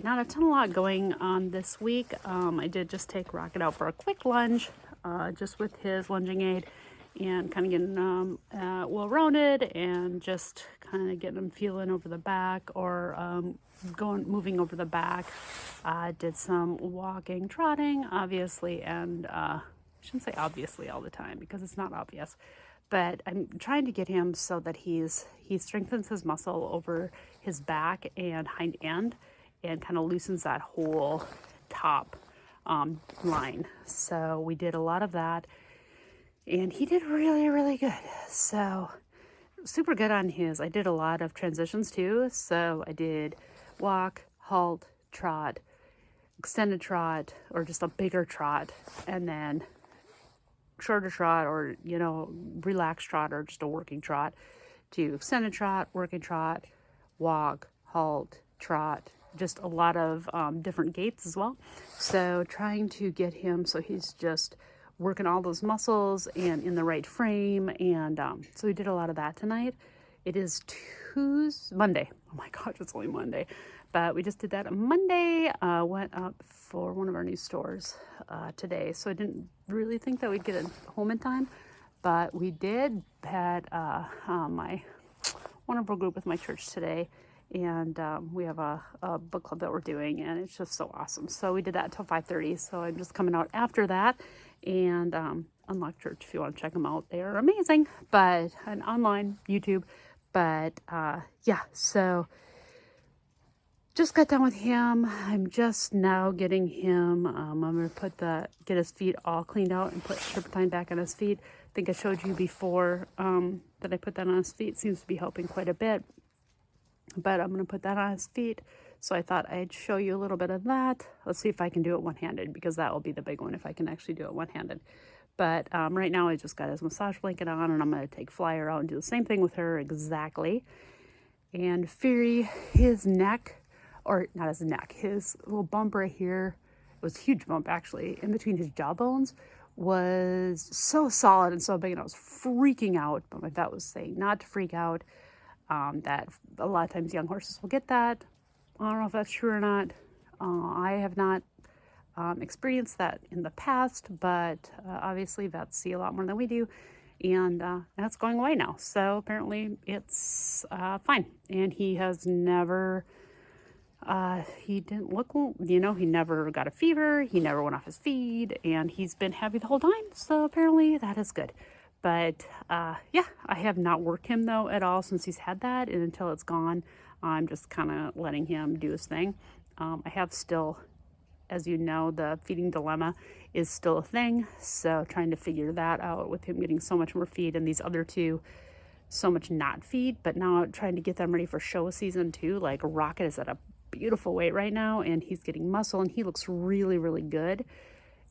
not a lot going on this week. I did just take Rocket out for a quick lunge, just with his lunging aid, and kind of getting well rounded and just kind of getting him feeling over the back or moving over the back. Did some walking, trotting, obviously, and I shouldn't say obviously all the time because it's not obvious, but I'm trying to get him so that he strengthens his muscle over his back and hind end and kind of loosens that whole top line. So we did a lot of that, and he did really, really good. So super good on his. I did a lot of transitions too. So I did walk, halt, trot, extended trot, or just a bigger trot, and then shorter trot, or relaxed trot, or just a working trot, to extended trot, working trot, walk, halt, trot, just a lot of different gaits as well. So trying to get him so he's just working all those muscles and in the right frame. And so we did a lot of that tonight. It is Monday. Oh my gosh, it's only Monday. But we just did that on Monday. Went up for one of our new stores today. So I didn't really think that we'd get it home in time. But we did. Had my wonderful group with my church today. And we have a book club that we're doing. And it's just so awesome. So we did that until 5:30. So I'm just coming out after that. And Unlock Church, if you want to check them out. They are amazing. But an online YouTube. But yeah, so just got done with him. I'm just now getting him. I'm going to get his feet all cleaned out and put turpentine back on his feet. I think I showed you before that I put that on his feet. Seems to be helping quite a bit. But I'm going to put that on his feet. So I thought I'd show you a little bit of that. Let's see if I can do it one-handed, because that will be the big one if I can actually do it one-handed. But right now I just got his massage blanket on, and I'm going to take Flyer out and do the same thing with her exactly. And Fury, his neck, or not his neck, his little bump right here, it was a huge bump actually, in between his jawbones, was so solid and so big, and I was freaking out. But my vet was saying not to freak out, that a lot of times young horses will get that. I don't know if that's true or not. I have not experienced that in the past, but obviously vets see a lot more than we do, and that's going away now. So apparently it's fine, and he has never, he didn't look, he never got a fever, he never went off his feed, and he's been happy the whole time, so apparently that is good. But yeah, I have not worked him though at all since he's had that, and until it's gone, I'm just kind of letting him do his thing. I have still, as you know, the feeding dilemma is still a thing. So trying to figure that out with him getting so much more feed and these other two so much not feed. But now trying to get them ready for show season too. Like Rocket is at a beautiful weight right now, and he's getting muscle, and he looks really, really good.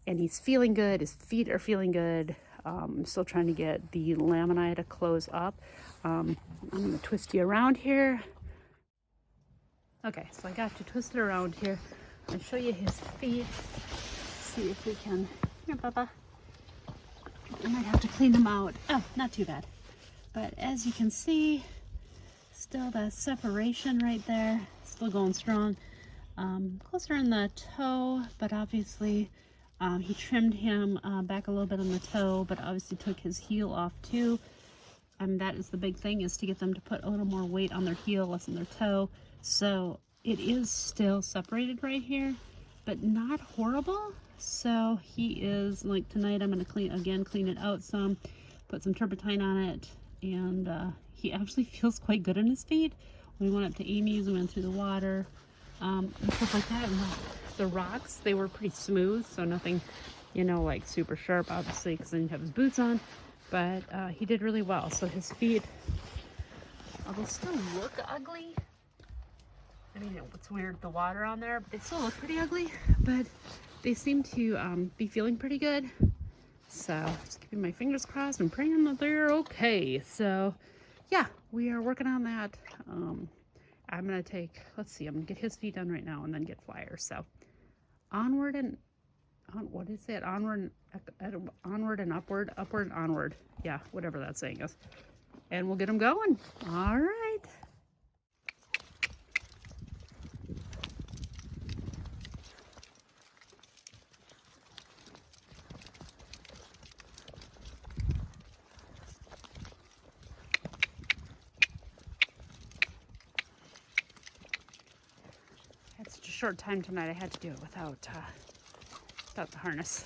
And he's feeling good. His feet are feeling good. I'm still trying to get the lamina to close up. I'm going to twist you around here. Okay, so I got you twisted around here. I'll show you his feet. See if we can. Here, Bubba. I might have to clean them out. Oh, not too bad. But as you can see, still that separation right there. Still going strong. Closer in the toe, but obviously he trimmed him back a little bit on the toe, but obviously took his heel off too. That is the big thing, is to get them to put a little more weight on their heel, less on their toe. So it is still separated right here, but not horrible. So he is, like tonight, I'm going to clean it out some, put some turpentine on it, and he actually feels quite good on his feet. We went up to Amy's, we went through the water, and stuff like that. And the rocks, they were pretty smooth, so nothing, like super sharp, obviously, because I didn't have his boots on. But he did really well. So his feet, they still look ugly. I mean, it's weird, the water on there, but they still look pretty ugly. But they seem to be feeling pretty good. So just keeping my fingers crossed and praying that they're okay. So yeah, we are working on that. I'm going to take, let's see, I'm going to get his feet done right now and then get Flyer. So onward and what is it? Onward and upward and onward. Yeah, whatever that saying is. And we'll get them going. All right. short time tonight, I had to do it without the harness.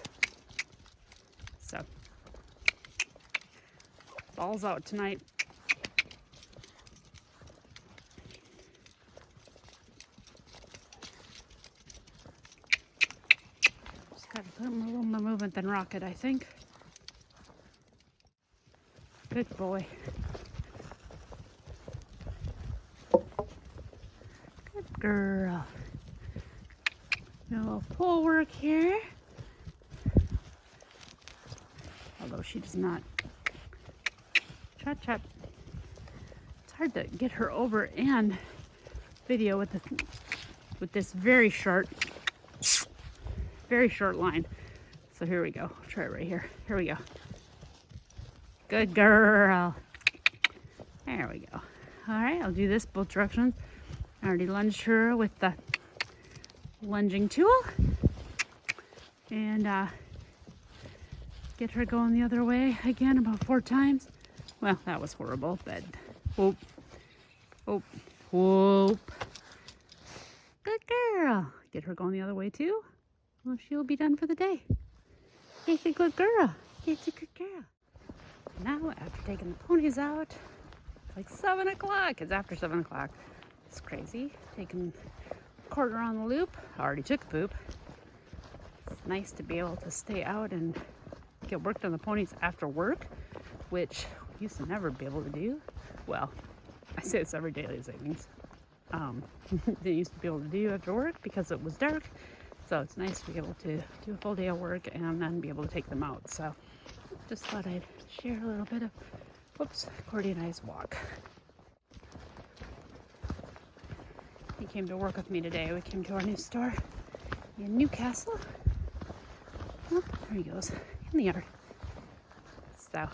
So, balls out tonight. Just got a little more movement than Rocket, I think. Good boy. Good girl. A little pull work here. Although she does not. Chop, chop. It's hard to get her over and video with this very short line. So here we go. I'll try it right here. Here we go. Good girl. There we go. All right, I'll do this both directions. I already lunged her with the lunging tool. And get her going the other way again about 4 times. Well, that was horrible, but whoop, whoop, whoop. Good girl. Get her going the other way too. Well, she'll be done for the day. It's a good girl. It's a good girl. Now, after taking the ponies out, it's like 7 o'clock. It's after 7 o'clock. It's crazy. Taking a quarter on the loop. I already took the poop. It's nice to be able to stay out and get worked on the ponies after work, which we used to never be able to do. Well, I say it's every daily savings. They used to be able to do after work because it was dark. So it's nice to be able to do a full day of work and then be able to take them out. So just thought I'd share a little bit of, Cordy and I's walk. He came to work with me today. We came to our new store in Newcastle. Oh, there he goes, in the yard. So,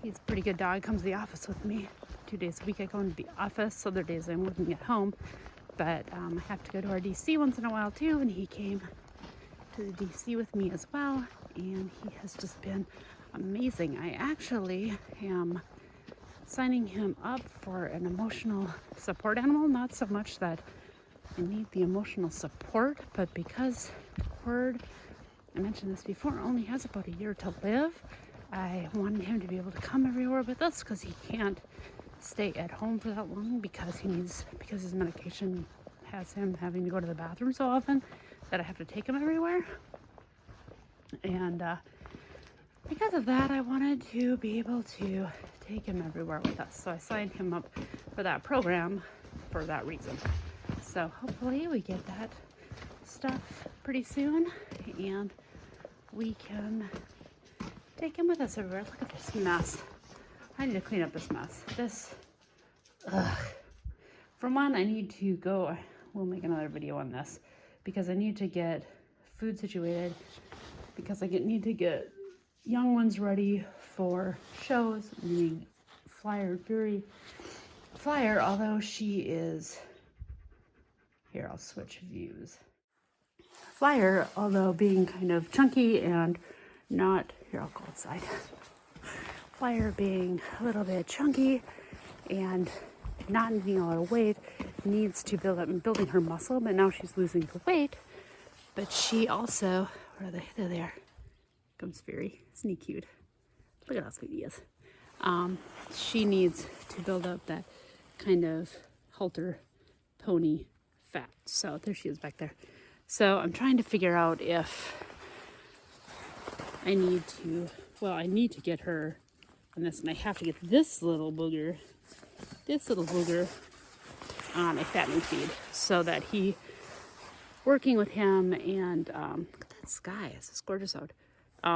he's a pretty good dog. Comes to the office with me 2 days a week. I go into the office. Other days I'm working at home. But I have to go to our DC once in a while too. And he came to the DC with me as well. And he has just been amazing. I actually am signing him up for an emotional support animal. Not so much that I need the emotional support, but because Cord, I mentioned this before, only has about a year to live, I wanted him to be able to come everywhere with us because he can't stay at home for that long because his medication has him having to go to the bathroom so often that I have to take him everywhere. And because of that, I wanted to be able to take him everywhere with us. So I signed him up for that program for that reason. So hopefully we get that stuff pretty soon and we can take him with us everywhere. Look at this mess. I need to clean up this mess. For one, I need to go, we'll make another video on this because I need to get food situated because I need to get young ones ready for shows, meaning Flyer, although she is, here I'll switch views. Flyer, although being kind of chunky and not, here I'll go outside. Flyer being a little bit chunky and not needing a lot of weight, needs to build up and building her muscle, but now she's losing the weight. But she also, where are they? They're there. Comes Fury. Isn't he cute? Look at how sweet he is. She needs to build up that kind of halter pony fat. So there she is back there. So I'm trying to figure out if I need to get her on this, and I have to get this little booger on a fattening feed so that working with him and look at that sky, it's just gorgeous out.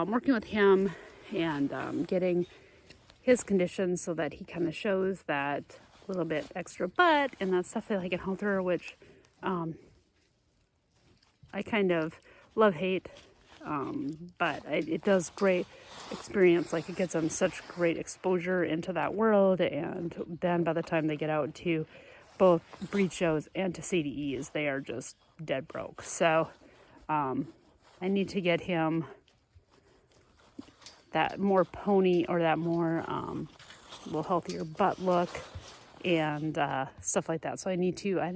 Working with him and getting his conditions so that he kind of shows that little bit extra butt and that stuff that I can halter, which I kind of love-hate, but it does great experience. Like, it gets them such great exposure into that world, and then by the time they get out to both breed shows and to CDEs, they are just dead broke. So I need to get him that more pony or that more little healthier butt look and stuff like that. So I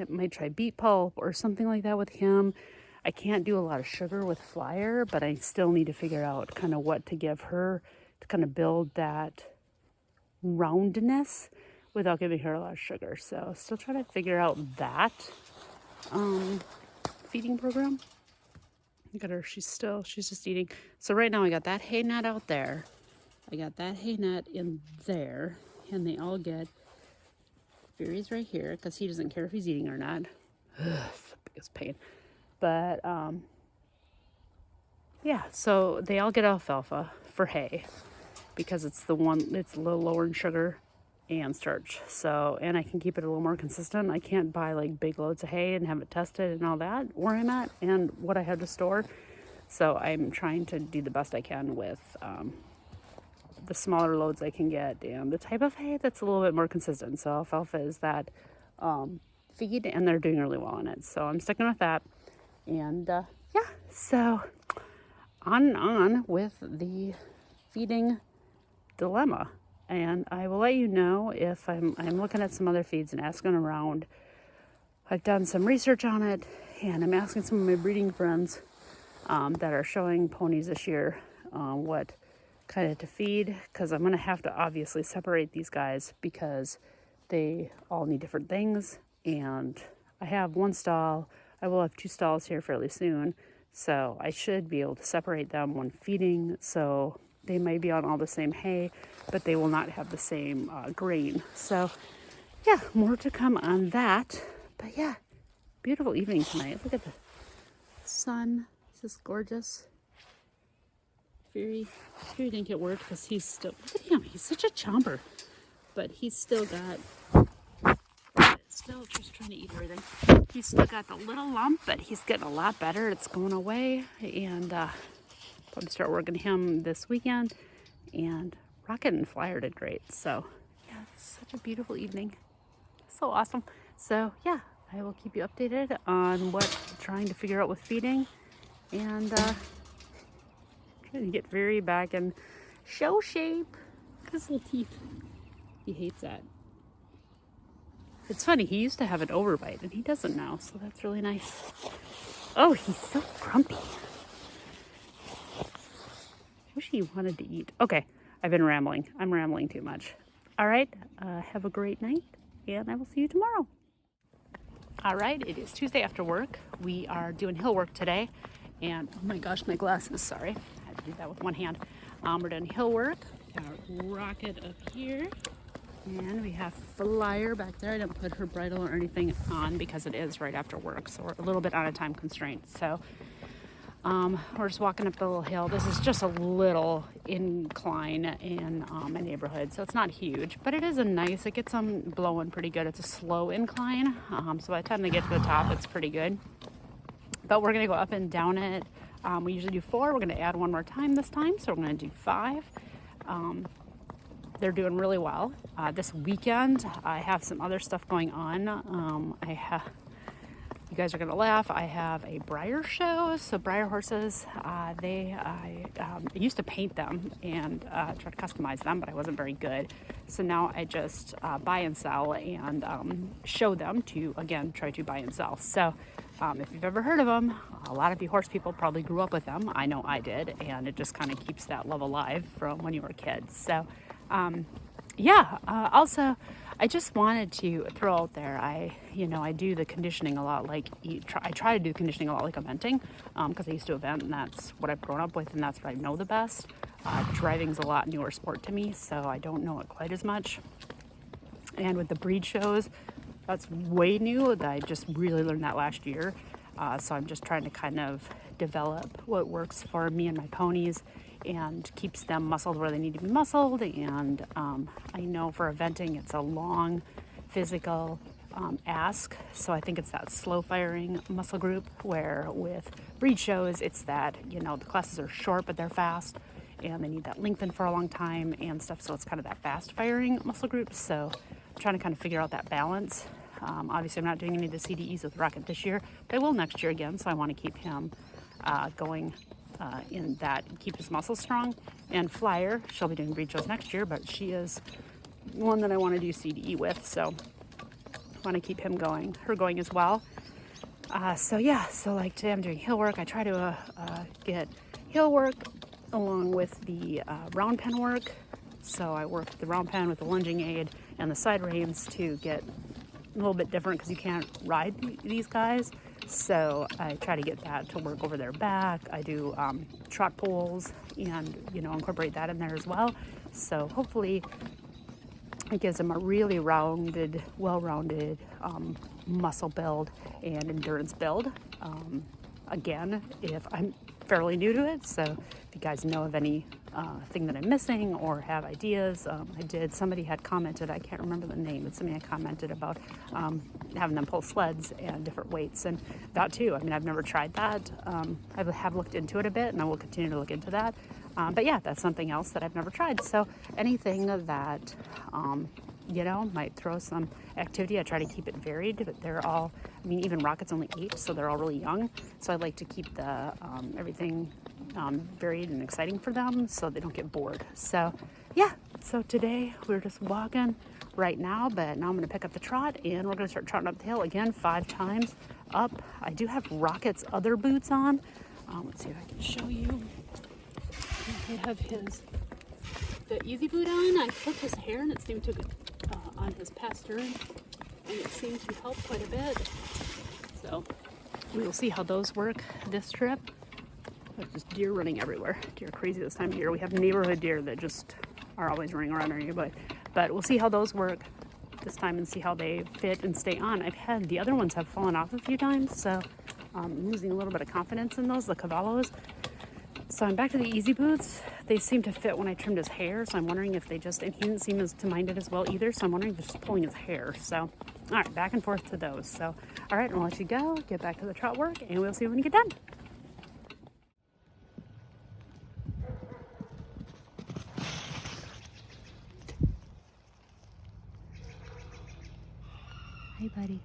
might try beet pulp or something like that with him. I can't do a lot of sugar with Flyer, but I still need to figure out kind of what to give her to kind of build that roundness without giving her a lot of sugar. So still trying to figure out that feeding program. Look at her, she's just eating. So right now I got that hay net out there. I got that hay net in there, and they all get Fury's right here because he doesn't care if he's eating or not. It's the biggest pain. But yeah, so they all get alfalfa for hay because it's a little lower in sugar and starch. So, and I can keep it a little more consistent. I can't buy like big loads of hay and have it tested and all that where I'm at and what I have to store. So I'm trying to do the best I can with the smaller loads I can get and the type of hay that's a little bit more consistent. So alfalfa is that feed, and they're doing really well on it. So I'm sticking with that. And yeah, so on and on with the feeding dilemma. And I will let you know if I'm looking at some other feeds and asking around. I've done some research on it, and I'm asking some of my breeding friends that are showing ponies this year what kind of to feed, because I'm going to have to obviously separate these guys because they all need different things. And I have one stall. I will have 2 stalls here fairly soon, so I should be able to separate them when feeding. So they may be on all the same hay, but they will not have the same grain. So yeah, more to come on that. But yeah, beautiful evening tonight. Look at the sun. It's just gorgeous. Fury didn't get work because he's still, look at him, he's such a chomper. But he's still just trying to eat everything. He's still got the little lump, but he's getting a lot better. It's going away, and probably start working him this weekend. And Rocket and Flyer did great. So yeah, it's such a beautiful evening. So awesome. So yeah, I will keep you updated on what I'm trying to figure out with feeding, and trying to get Fury back in show shape. His little teeth. He hates that. It's funny, he used to have an overbite, and he doesn't now, so that's really nice. Oh, he's so grumpy. I wish he wanted to eat. Okay, I've been rambling. I'm rambling too much. All right, have a great night, and I will see you tomorrow. All right, it is Tuesday after work. We are doing hill work today, and oh my gosh, my glasses, sorry. I had to do that with one hand. We're doing hill work. Got Rocket up here. And we have Flyer back there. I didn't put her bridle or anything on because it is right after work, so we're a little bit on a time constraint. So we're just walking up the little hill. This is just a little incline in my neighborhood, so it's not huge, but it is it gets them blowing pretty good. It's a slow incline, so by the time they get to the top, it's pretty good. But we're going to go up and down it. We usually do 4. We're going to add one more time this time, so we're going to do 5. They're doing really well. This weekend, I have some other stuff going on. You guys are gonna laugh. I have a Breyer show. So Breyer horses, I used to paint them and try to customize them, but I wasn't very good. So now I just buy and sell and show them to, again, try to buy and sell. So if you've ever heard of them, a lot of you horse people probably grew up with them. I know I did, and it just kind of keeps that love alive from when you were kids. So also, I just wanted to throw out there, I do the conditioning a lot, I try to do conditioning a lot like eventing, because I used to event, and that's what I've grown up with, and that's what I know the best. Driving's a lot newer sport to me, so I don't know it quite as much. And with the breed shows, that's way new. I just really learned that last year. So I'm just trying to kind of develop what works for me and my ponies and keeps them muscled where they need to be muscled. And I know for eventing, it's a long physical ask. So I think it's that slow firing muscle group, where with breed shows, it's that, the classes are short, but they're fast, and they need that lengthened for a long time and stuff. So it's kind of that fast firing muscle group. So I'm trying to kind of figure out that balance. Obviously, I'm not doing any of the CDEs with Rocket this year, but I will next year again. So I want to keep him going in that, keep his muscles strong. And Flyer, she'll be doing breed shows next year, but she is one that I want to do CDE with, so I want to keep him going, her going as well. So yeah, so like today I'm doing heel work. I try to get heel work along with the round pen work. So I work the round pen with the lunging aid and the side reins to get a little bit different because you can't ride these guys. So I try to get that to work over their back. I do trot poles and, you know, incorporate that in there as well. So hopefully it gives them a really rounded, well-rounded muscle build and endurance build. Again, if I'm fairly new to it, so if you guys know of any thing that I'm missing or have ideas, somebody had commented, I can't remember the name, but somebody had commented about having them pull sleds and different weights, and that too. I mean, I've never tried that. I have looked into it a bit, and I will continue to look into that. But yeah, that's something else that I've never tried. So anything that, you know, might throw some activity. I try to keep it varied, but they're all, I mean, even Rocket's only 8, so they're all really young. So I like to keep the everything varied and exciting for them so they don't get bored. So yeah, so today we're just walking right now, but now I'm going to pick up the trot and we're going to start trotting up the hill again 5 times up. I do have Rocket's other boots on. Let's see if I can show you. I have the easy boot on. I took his hair and it seemed to on his pastern, and it seemed to help quite a bit. So we will see how those work this trip. There's just deer running everywhere. Deer are crazy this time of year. We have neighborhood deer that just are always running around our neighborhood. But we'll see how those work this time and see how they fit and stay on. I've had the other ones have fallen off a few times, so I'm losing a little bit of confidence in those, the Cavallos. So I'm back to the easy boots. They seem to fit when I trimmed his hair, so I'm wondering if they just, and he didn't seem to mind it as well either, so I'm wondering if they're just pulling his hair. So, all right, back and forth to those. So, all right, I'll let you go, get back to the trot work, and we'll see when you get done. Hey, buddy.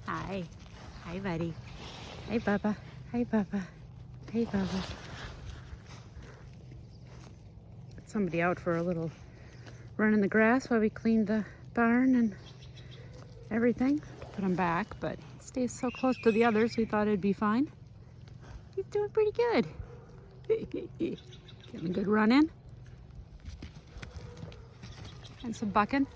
Hi. Hi, buddy. Hey, Bubba. Hey, Bubba. Hey, Bubba. Got somebody out for a little run in the grass while we cleaned the barn and everything. Put him back, but he stays so close to the others, we thought it'd be fine. He's doing pretty good. Getting a good run in. And some bucking.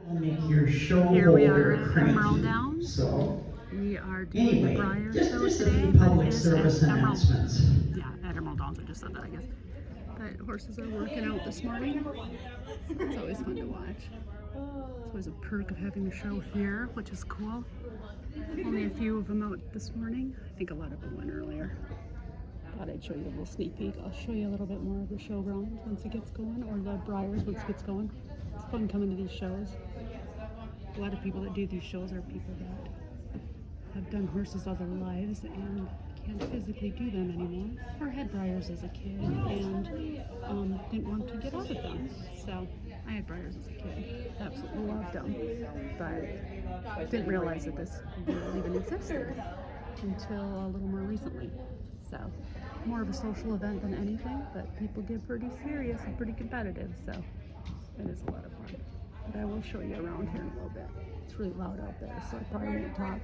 Make your show Here we are holder at Emerald cranky. Downs. So, We are doing anyway, the Breyer show just a today, few but it public is service at Emerald. announcements. Yeah, at Emerald Downs. I just said that, I guess. But horses are working out this morning. It's always fun to watch. It's always a perk of having the show here, which is cool. Only a few of them out this morning. I think a lot of them went earlier. Thought I'd show you a little sneak peek. I'll show you a little bit more of the showground once it gets going, or the Breyers once it gets going. It's fun coming to these shows. A lot of people that do these shows are people that have done horses all their lives and can't physically do them anymore, or had Breyers as a kid and didn't want to get out of them. So I had Breyers as a kid, absolutely loved them, but didn't realize that this world even existed until a little more recently. So more of a social event than anything, but people get pretty serious and pretty competitive, so it is a lot of fun. But I will show you around here in a little bit. It's really loud out there, so I probably won't talk.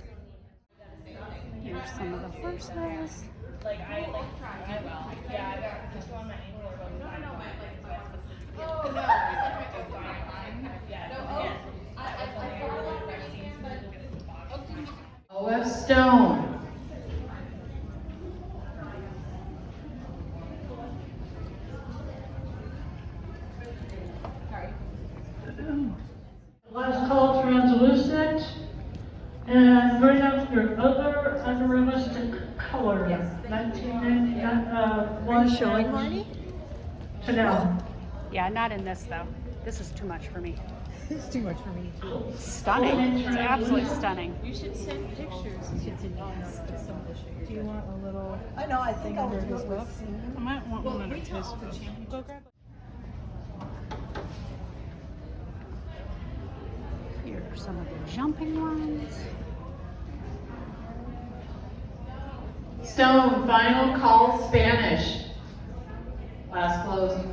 Here's some of the horses. Like I try, I will. Yeah, I just on my ankle or both. No, oh no, yeah, no. OF Stone. color. Yes. 1990, Are one you showing Marty? Chanel. Yeah, not in this though. This is too much for me. It's too much for me too. Stunning. It's absolutely stunning. You should send pictures to Denise of some of the shit. Do you want a little? I know. I think I'll do it with. I might want one of his. Go grab it. Here are some of the jumping ones. Stone, final call Spanish. Last close.